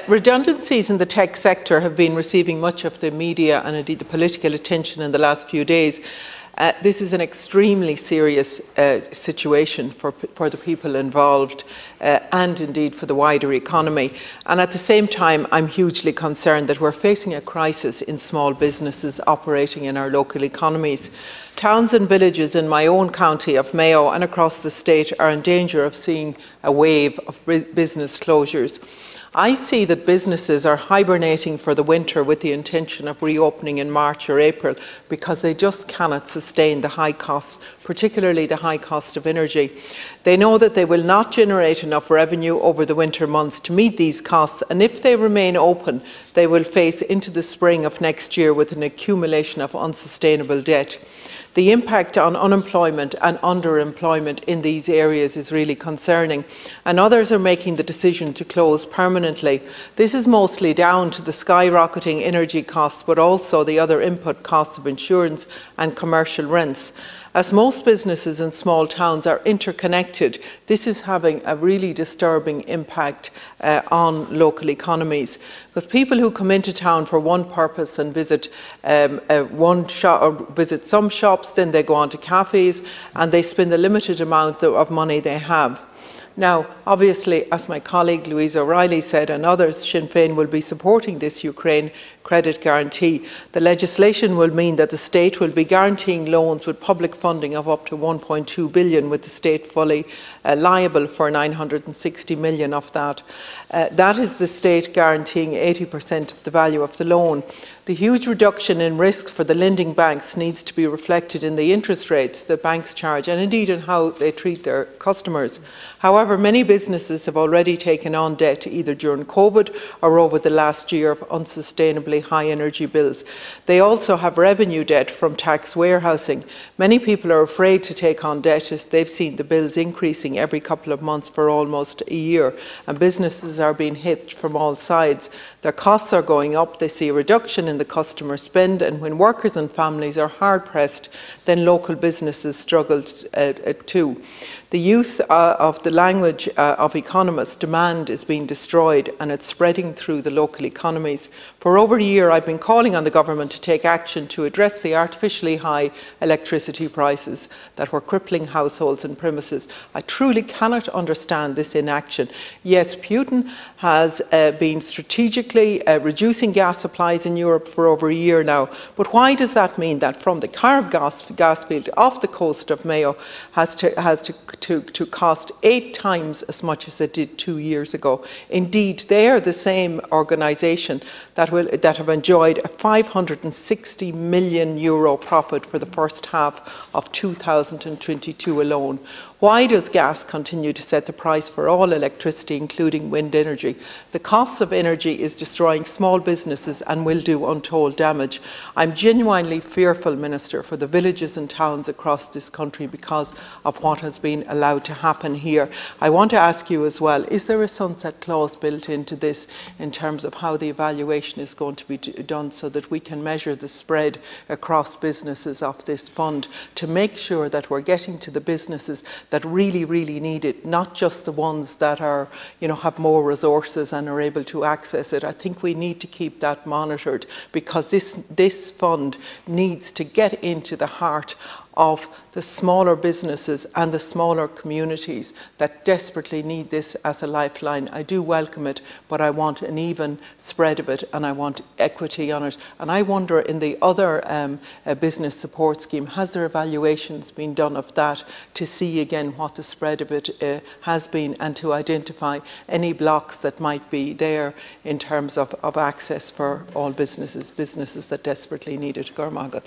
Redundancies in the tech sector have been receiving much of the media and indeed the political attention in the last few days. This is an extremely serious situation for the people involved and indeed for the wider economy. And at the same time, I'm hugely concerned that we're facing a crisis in small businesses operating in our local economies. Towns and villages in my own county of Mayo and across the state are in danger of seeing a wave of business closures. I see that businesses are hibernating for the winter with the intention of reopening in March or April because they just cannot sustain the high costs, particularly the high cost of energy. They know that they will not generate enough revenue over the winter months to meet these costs, and if they remain open, they will face into the spring of next year with an accumulation of unsustainable debt. The impact on unemployment and underemployment in these areas is really concerning, and others are making the decision to close permanently. This is mostly down to the skyrocketing energy costs, but also the other input costs of insurance and commercial rents. As most businesses in small towns are interconnected, this is having a really disturbing impact on local economies. Because people who come into town for one purpose and visit one shop or visit some shops, then they go on to cafes and they spend the limited amount of money they have. Now, obviously, as my colleague Louise O'Reilly said, and others, Sinn Féin will be supporting this Ukraine credit guarantee. The legislation will mean that the state will be guaranteeing loans with public funding of up to 1.2 billion, with the state fully liable for 960 million of that. That is the state guaranteeing 80% of the value of the loan. The huge reduction in risk for the lending banks needs to be reflected in the interest rates that banks charge and indeed in how they treat their customers. However, many businesses have already taken on debt either during COVID or over the last year of unsustainably high energy bills. They also have revenue debt from tax warehousing. Many people are afraid to take on debt as they've seen the bills increasing every couple of months for almost a year, and businesses are being hit from all sides. Their costs are going up, they see a reduction in the customer spend, and when workers and families are hard pressed, then local businesses struggle too. The use of the language of economists, demand, is being destroyed and it's spreading through the local economies. For over a year I've been calling on the government to take action to address the artificially high electricity prices that were crippling households and premises. I truly cannot understand this inaction. Yes, Putin has been strategically reducing gas supplies in Europe for over a year now, but why does that mean that from the Carb gas field off the coast of Mayo has to cost 8 times as much as it did 2 years ago? Indeed, they are the same organisation that have enjoyed a €560 million profit for the first half of 2022 alone. Why does gas continue to set the price for all electricity, including wind energy? The cost of energy is destroying small businesses and will do untold damage. I'm genuinely fearful, Minister, for the villages and towns across this country because of what has been allowed to happen here. I want to ask you as well, is there a sunset clause built into this in terms of how the evaluation is going to be done so that we can measure the spread across businesses of this fund to make sure that we're getting to the businesses that really, really need it, not just the ones that are, have more resources and are able to access it. I think we need to keep that monitored because this fund needs to get into the heart of the smaller businesses and the smaller communities that desperately need this as a lifeline. I do welcome it, but I want an even spread of it and I want equity on it. And I wonder, in the other business support scheme, has there evaluations been done of that to see again what the spread of it has been and to identify any blocks that might be there in terms of access for all businesses that desperately need it? Gormagat.